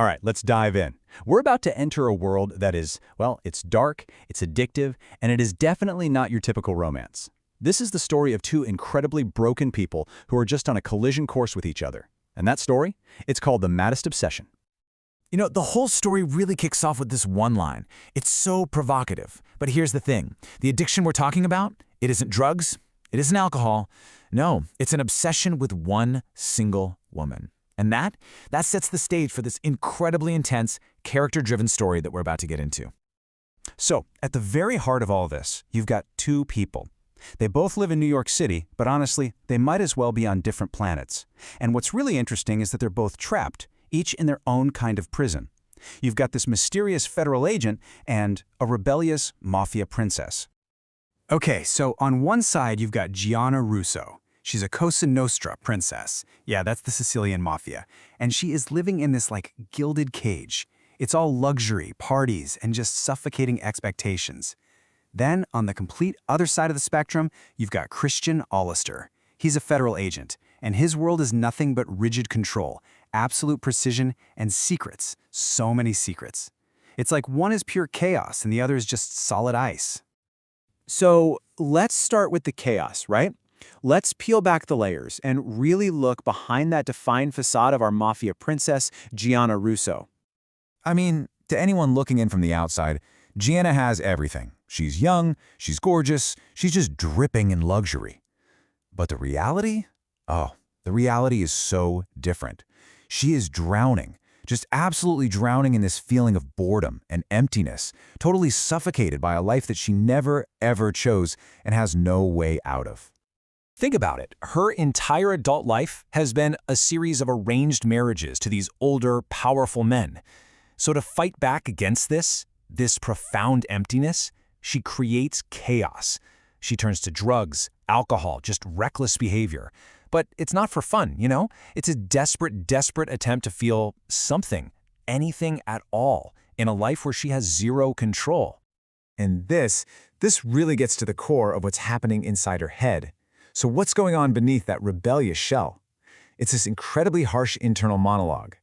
All right, let's dive in. We're about to enter a world that is, well, it's dark, it's addictive, and it is definitely not your typical romance. This is the story of two incredibly broken people who are just on a collision course with each other. And that story? It's called the Maddest Obsession. You know, the whole story really kicks off with this one line. It's so provocative. But here's the thing. The addiction we're talking about, it isn't drugs, it isn't alcohol. No, it's an obsession with one single woman. And that sets the stage for this incredibly intense, character-driven story that we're about to get into. So, at the very heart of all this, you've got two people. They both live in New York City, but honestly, they might as well be on different planets. And what's really interesting is that they're both trapped, each in their own kind of prison. You've got this mysterious federal agent and a rebellious mafia princess. Okay, so on one side you've got Gianna Russo. She's a Cosa Nostra princess. Yeah, that's the Sicilian mafia. And she is living in this, gilded cage. It's all luxury, parties, and just suffocating expectations. Then, on the complete other side of the spectrum, you've got Christian Allister. He's a federal agent, and his world is nothing but rigid control, absolute precision, and secrets. So many secrets. It's like one is pure chaos and the other is just solid ice. So, let's start with the chaos, right? Let's peel back the layers and really look behind that defined facade of our mafia princess, Gianna Russo. I mean, to anyone looking in from the outside, Gianna has everything. She's young, she's gorgeous, she's just dripping in luxury. But the reality? Oh, the reality is so different. She is drowning, just absolutely drowning in this feeling of boredom and emptiness, totally suffocated by a life that she never, ever chose and has no way out of. Think about it. Her entire adult life has been a series of arranged marriages to these older, powerful men. So to fight back against this profound emptiness, she creates chaos. She turns to drugs, alcohol, just reckless behavior. But it's not for fun, you know? It's a desperate, desperate attempt to feel something, anything at all, in a life where she has zero control. And this really gets to the core of what's happening inside her head. So what's going on beneath that rebellious shell? It's this incredibly harsh internal monologue.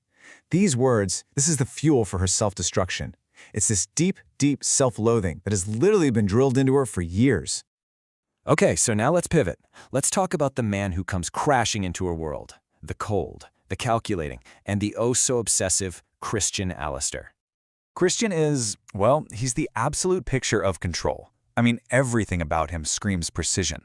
These words, this is the fuel for her self-destruction. It's this deep, deep self-loathing that has literally been drilled into her for years. Okay, so now let's pivot. Let's talk about the man who comes crashing into her world. The cold, the calculating, and the oh-so-obsessive Christian Allister. Christian is, well, he's the absolute picture of control. I mean, everything about him screams precision.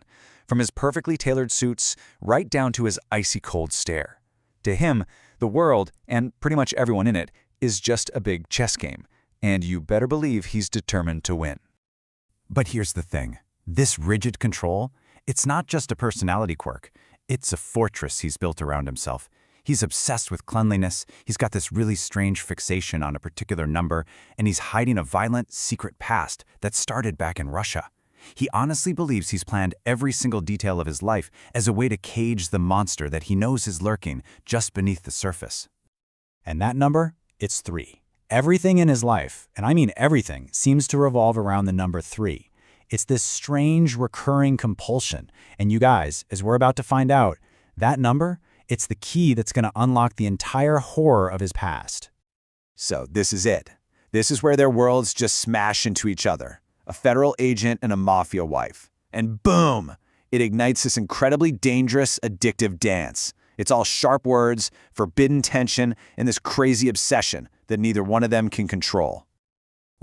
From his perfectly tailored suits right down to his icy cold stare. To him, the world, and pretty much everyone in it, is just a big chess game. And you better believe he's determined to win. But here's the thing. This rigid control, it's not just a personality quirk. It's a fortress he's built around himself. He's obsessed with cleanliness, he's got this really strange fixation on a particular number, and he's hiding a violent, secret past that started back in Russia. He honestly believes he's planned every single detail of his life as a way to cage the monster that he knows is lurking just beneath the surface. And that number? It's 3. Everything in his life, and I mean everything, seems to revolve around the number 3. It's this strange, recurring compulsion. And you guys, as we're about to find out, that number, it's the key that's going to unlock the entire horror of his past. So this is it. This is where their worlds just smash into each other. A federal agent and a mafia wife. And boom! It ignites this incredibly dangerous, addictive dance. It's all sharp words, forbidden tension, and this crazy obsession that neither one of them can control.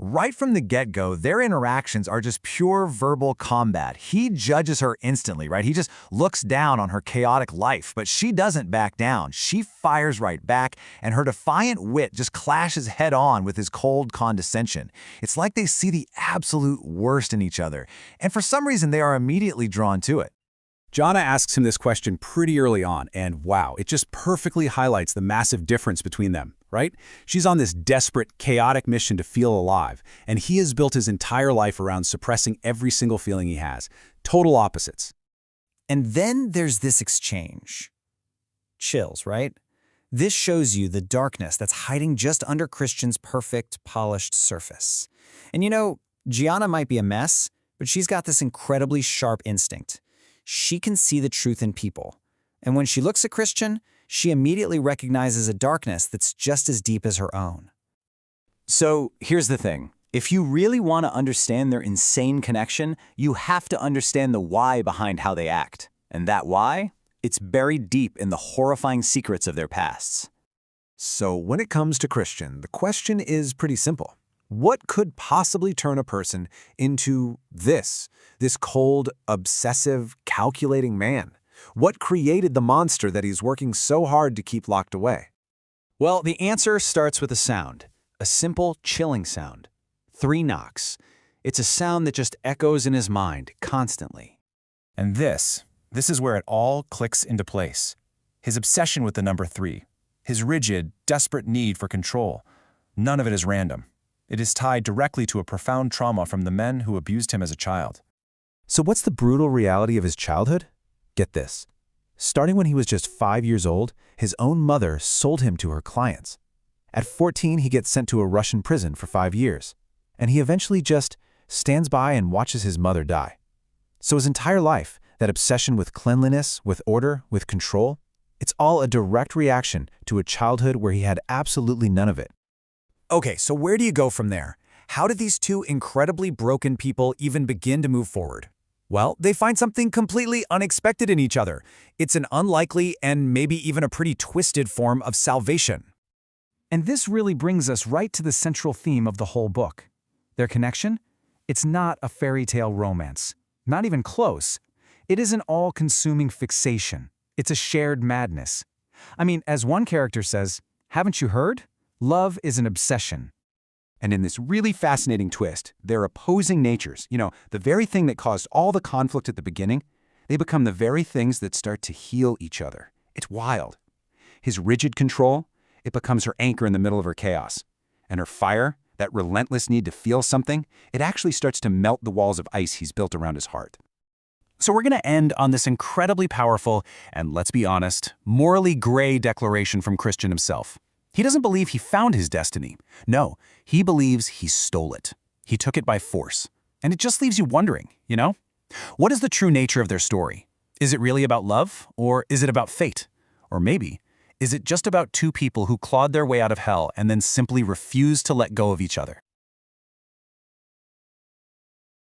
Right from the get-go, their interactions are just pure verbal combat. He judges her instantly, right? He just looks down on her chaotic life, but she doesn't back down. She fires right back, and her defiant wit just clashes head-on with his cold condescension. It's like they see the absolute worst in each other, and for some reason they are immediately drawn to it. Gianna asks him this question pretty early on, and wow, it just perfectly highlights the massive difference between them, right? She's on this desperate, chaotic mission to feel alive, and he has built his entire life around suppressing every single feeling he has. Total opposites. And then there's this exchange. Chills, right? This shows you the darkness that's hiding just under Christian's perfect, polished surface. And you know, Gianna might be a mess, but she's got this incredibly sharp instinct. She can see the truth in people. And when she looks at Christian, she immediately recognizes a darkness that's just as deep as her own. So here's the thing. If you really want to understand their insane connection, you have to understand the why behind how they act. And that why? It's buried deep in the horrifying secrets of their pasts. So when it comes to Christian, the question is pretty simple. What could possibly turn a person into this cold, obsessive, calculating man? What created the monster that he's working so hard to keep locked away? Well, the answer starts with a sound, a simple, chilling sound. 3 knocks. It's a sound that just echoes in his mind constantly. And this is where it all clicks into place. His obsession with the number 3. His rigid, desperate need for control. None of it is random. It is tied directly to a profound trauma from the men who abused him as a child. So what's the brutal reality of his childhood? Get this. Starting when he was just 5 years old, his own mother sold him to her clients. At 14, he gets sent to a Russian prison for 5 years. And he eventually just stands by and watches his mother die. So his entire life, that obsession with cleanliness, with order, with control, it's all a direct reaction to a childhood where he had absolutely none of it. Okay, so where do you go from there? How did these two incredibly broken people even begin to move forward? Well, they find something completely unexpected in each other. It's an unlikely and maybe even a pretty twisted form of salvation. And this really brings us right to the central theme of the whole book. Their connection? It's not a fairy tale romance. Not even close. It is an all-consuming fixation. It's a shared madness. I mean, as one character says, haven't you heard? Love is an obsession. And in this really fascinating twist, their opposing natures, the very thing that caused all the conflict at the beginning, they become the very things that start to heal each other. It's wild. His rigid control, it becomes her anchor in the middle of her chaos. And her fire, that relentless need to feel something, it actually starts to melt the walls of ice he's built around his heart. So we're going to end on this incredibly powerful, and let's be honest, morally gray declaration from Christian himself. He doesn't believe he found his destiny. No, he believes he stole it. He took it by force. And it just leaves you wondering, What is the true nature of their story? Is it really about love, or is it about fate? Or maybe, is it just about two people who clawed their way out of hell and then simply refused to let go of each other?